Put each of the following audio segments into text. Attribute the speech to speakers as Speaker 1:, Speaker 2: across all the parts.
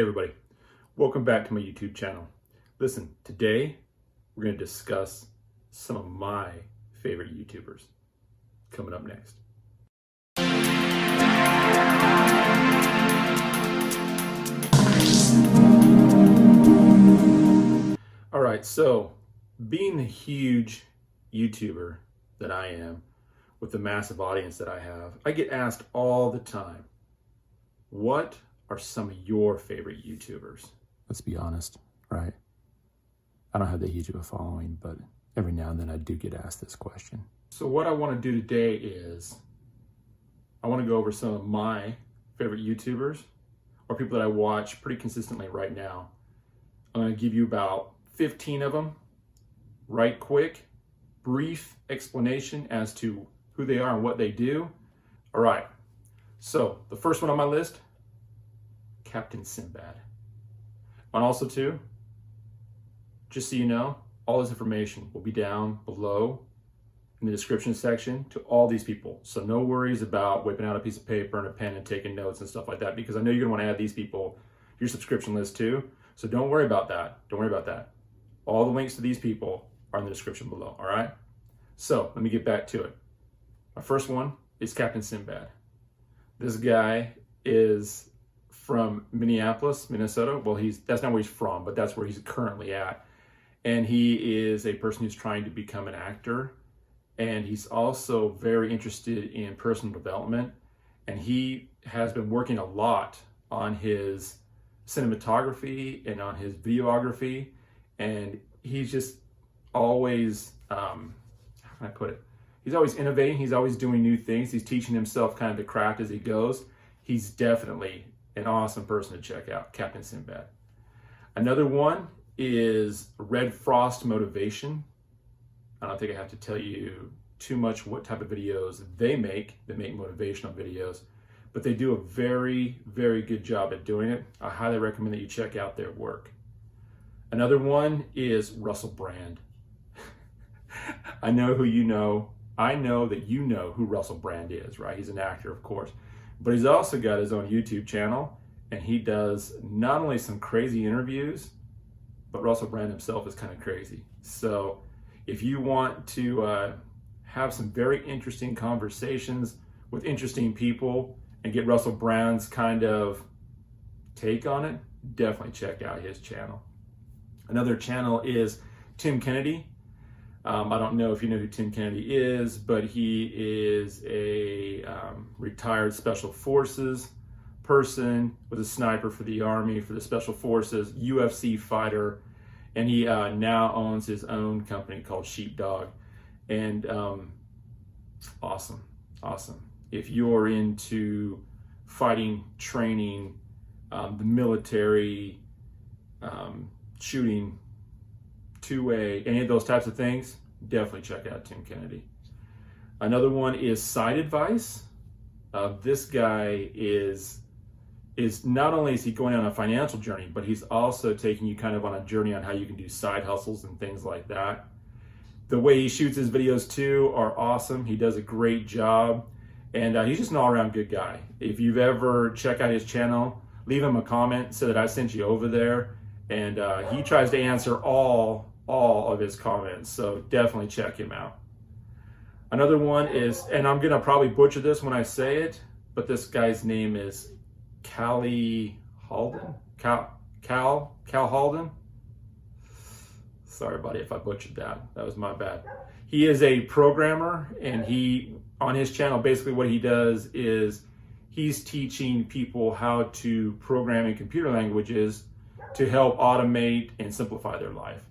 Speaker 1: Hey everybody, welcome back to my YouTube channel. Listen, today we're going to discuss some of my favorite YouTubers. Coming up next. All right, so being the huge YouTuber that I am, with the massive audience that I have, I get asked all the time, what are some of your favorite YouTubers? Let's be honest, right? I don't have that huge of a following, but every now and then I do get asked this question. So what I want to do today is I want to go over some of my favorite YouTubers or people that I watch pretty consistently right now. I'm going to give you about 15 of them, right quick, brief explanation as to who they are and what they do. All right, so the first one on my list, Captain Sinbad. And also too, just so you know, all this information will be down below in the description section to all these people. So no worries about whipping out a piece of paper and a pen and taking notes and stuff like that, because I know you're gonna want to add these people to your subscription list too. So don't worry about that. Don't worry about that. All the links to these people are in the description below, all right? So let me get back to it. My first one is Captain Sinbad. This guy is from Minneapolis, Minnesota. Well, that's not where he's from, but that's where he's currently at. And he is a person who's trying to become an actor. And he's also very interested in personal development. And he has been working a lot on his cinematography and on his videography. And he's just always, how can I put it? He's always innovating. He's always doing new things. He's teaching himself kind of the craft as he goes. He's definitely an awesome person to check out, Captain Sinbad. Another one is RedFrost Motivation. I don't think I have to tell you too much what type of videos they make. They make motivational videos, but they do a very, very good job at doing it. I highly recommend that you check out their work. Another one is Russell Brand. I know who you know. I know that you know who Russell Brand is, right? He's an actor, of course, but he's also got his own YouTube channel, and he does not only some crazy interviews, but Russell Brand himself is kind of crazy. So if you want to have some very interesting conversations with interesting people and get Russell Brand's kind of take on it, definitely check out his channel. Another channel is Tim Kennedy. I don't know if you know who Tim Kennedy is, but he is a retired Special Forces person, was a sniper for the Army, for the Special Forces, UFC fighter, and he now owns his own company called Sheepdog. And awesome. If you're into fighting, training, the military, shooting, two-way, any of those types of things, definitely check out Tim Kennedy. Another one is Side Advice. This guy is not only is he going on a financial journey, but he's also taking you kind of on a journey on how you can do side hustles and things like that. The way he shoots his videos too are awesome. He does a great job, and he's just an all-around good guy. If you've ever checked out his channel, leave him a comment so that I sent you over there, and he tries to answer all of his comments, so definitely check him out. Another one is, and I'm gonna probably butcher this when I say it, but this guy's name is Kalle Hallden. Kalle Hallden. Sorry, buddy, if I butchered that. That was my bad. He is a programmer, and he, on his channel, basically what he does is he's teaching people how to program in computer languages to help automate and simplify their life.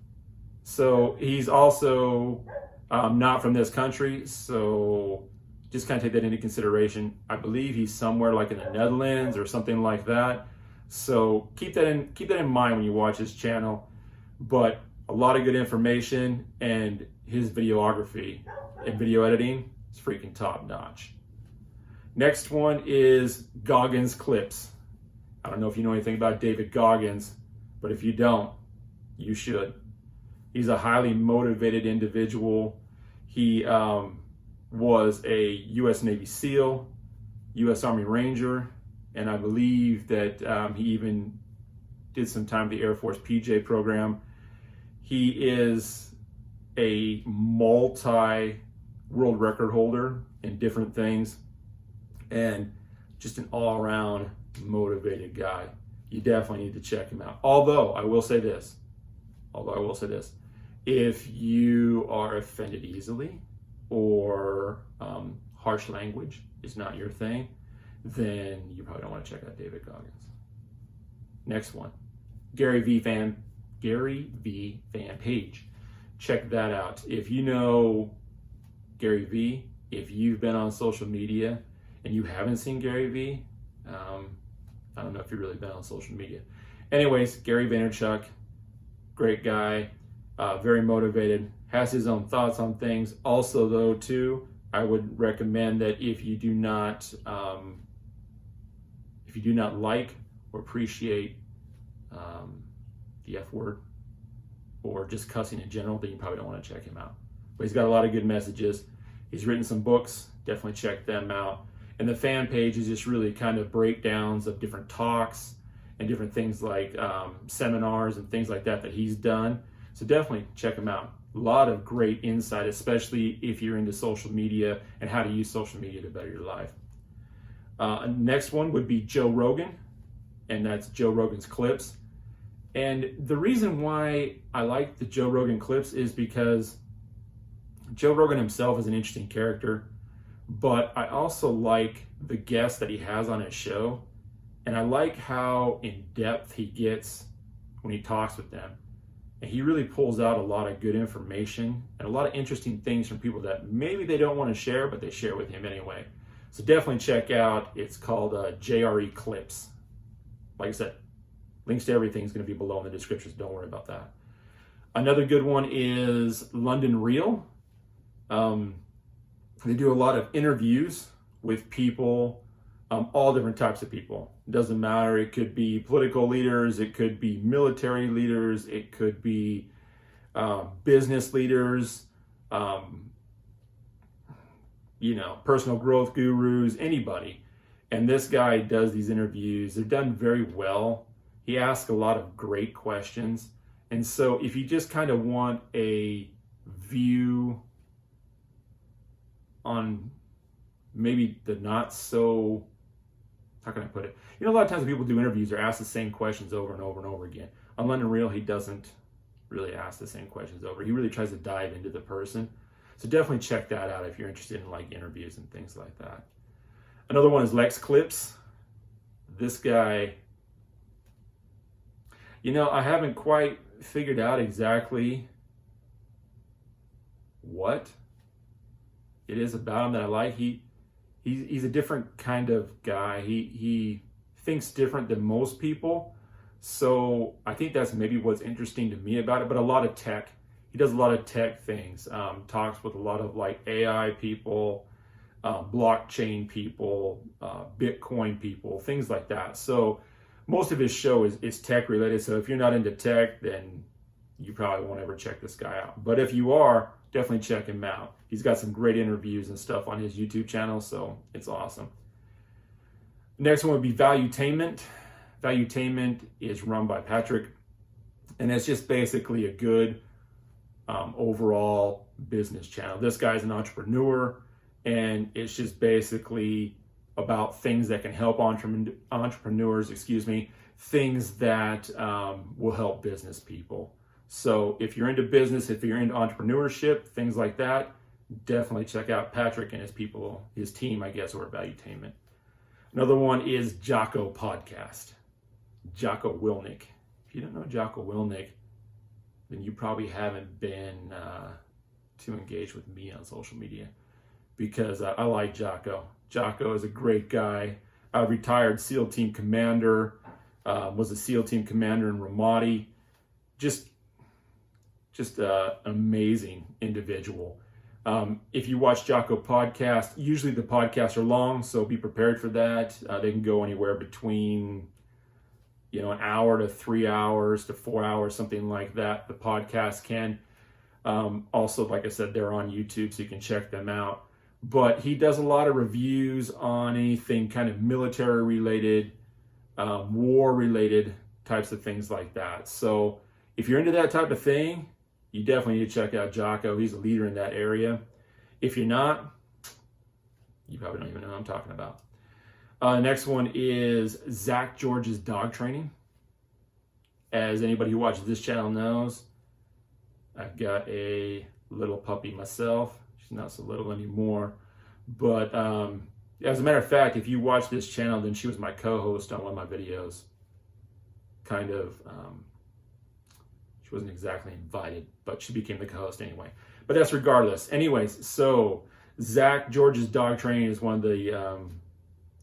Speaker 1: So he's also not from this country, so just kind of take that into consideration. I believe he's somewhere like in the Netherlands or something like that. So keep that in mind when you watch his channel. But a lot of good information, and his videography and video editing is freaking top notch. Next one is Goggins Clips. I don't know if you know anything about David Goggins, but if you don't, you should. He's a highly motivated individual. He was a U.S. Navy SEAL, U.S. Army Ranger, and I believe that he even did some time at the Air Force PJ program. He is a multi-world record holder in different things and just an all-around motivated guy. You definitely need to check him out. Although I will say this, if you are offended easily or harsh language is not your thing, then you probably don't want to check out David Goggins. Next one, Gary Vee Fan Page. Check that out. If you know Gary Vee, if you've been on social media and you haven't seen Gary Vee, I don't know if you've really been on social media. Anyways, Gary Vaynerchuk, great guy, very motivated, has his own thoughts on things. Also, though, too, I would recommend that if you do not like or appreciate the F word or just cussing in general, then you probably don't want to check him out. But he's got a lot of good messages. He's written some books. Definitely check them out. And the fan page is just really kind of breakdowns of different talks and different things like seminars and things like that he's done. So definitely check him out. A lot of great insight, especially if you're into social media and how to use social media to better your life. Next one would be Joe Rogan, and that's Joe Rogan's Clips. And the reason why I like the Joe Rogan Clips is because Joe Rogan himself is an interesting character, but I also like the guests that he has on his show, and I like how in depth he gets when he talks with them. And he really pulls out a lot of good information and a lot of interesting things from people that maybe they don't want to share, but they share with him anyway. So definitely check out, it's called JRE Clips. Like I said, links to everything is going to be below in the descriptions. Don't worry about that. Another good one is London Real. They do a lot of interviews with people, all different types of people. It doesn't matter. It could be political leaders. It could be military leaders. It could be business leaders, personal growth gurus, anybody. And this guy does these interviews. They're done very well. He asks a lot of great questions. And so if you just kind of want a view on maybe the not so, how can I put it? A lot of times when people do interviews, they're asked the same questions over and over and over again. On London Real, he doesn't really ask the same questions over. He really tries to dive into the person. So definitely check that out if you're interested in like interviews and things like that. Another one is Lex Clips. This guy, I haven't quite figured out exactly what it is about him that I like. He's a different kind of guy. He thinks different than most people. So I think that's maybe what's interesting to me about it, but a lot of tech. He does a lot of tech things, talks with a lot of like AI people, blockchain people, Bitcoin people, things like that. So most of his show is tech related. So if you're not into tech, then you probably won't ever check this guy out. But if you are, definitely check him out. He's got some great interviews and stuff on his YouTube channel, so it's awesome. Next one would be Valuetainment. Valuetainment is run by Patrick, and it's just basically a good overall business channel. This guy's an entrepreneur, and it's just basically about things that can help entrepreneurs, things that will help business people. So if you're into business, if you're into entrepreneurship, things like that, definitely check out Patrick and his team, I guess, or Valuetainment. Another one is Jocko Podcast. Jocko Willink. If you don't know Jocko Willink, then you probably haven't been too engaged with me on social media, because I like Jocko. Jocko is a great guy. A retired SEAL team commander, was a SEAL team commander in Ramadi. Just an amazing individual. If you watch Jocko Podcast, usually the podcasts are long, so be prepared for that. They can go anywhere between an hour to 3 hours to 4 hours, something like that. The podcast can. Also, like I said, they're on YouTube, so you can check them out. But he does a lot of reviews on anything kind of military related, war related types of things like that. So if you're into that type of thing, you definitely need to check out Jocko. He's a leader in that area. If you're not, you probably don't even know what I'm talking about. Next one is Zac George's Dog Training. As anybody who watches this channel knows, I've got a little puppy myself. She's not so little anymore. But as a matter of fact, if you watch this channel, then she was my co-host on one of my videos. Kind of, she wasn't exactly invited, but she became the co-host anyway. But that's regardless. Anyways, so Zac George's Dog Training is one of the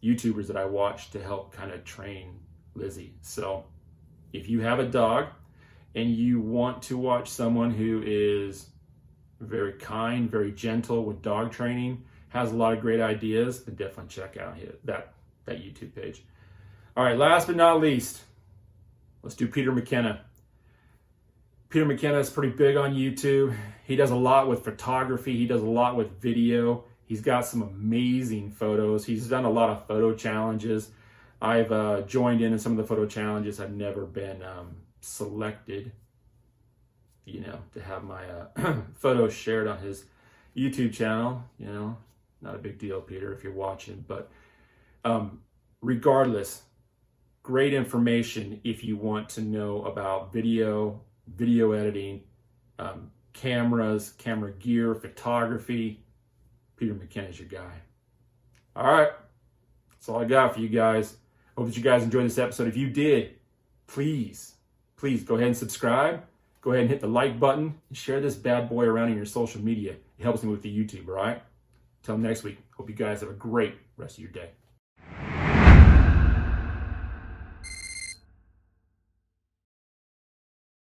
Speaker 1: YouTubers that I watch to help kind of train Lizzie. So if you have a dog and you want to watch someone who is very kind, very gentle with dog training, has a lot of great ideas, then definitely check out that YouTube page. All right, last but not least, let's do Peter McKinnon. Peter McKinnon is pretty big on YouTube. He does a lot with photography. He does a lot with video. He's got some amazing photos. He's done a lot of photo challenges. I've joined in some of the photo challenges. I've never been selected, to have my photos shared on his YouTube channel. Not a big deal, Peter, if you're watching. But regardless, great information if you want to know about video editing, cameras, camera gear, photography. Peter McKinnon is your guy. All right, that's all I got for you guys. Hope that you guys enjoyed this episode. If you did, please go ahead and subscribe. Go ahead and hit the like button and share this bad boy around in your social media. It helps me with the YouTube, all right? Till next week, hope you guys have a great rest of your day.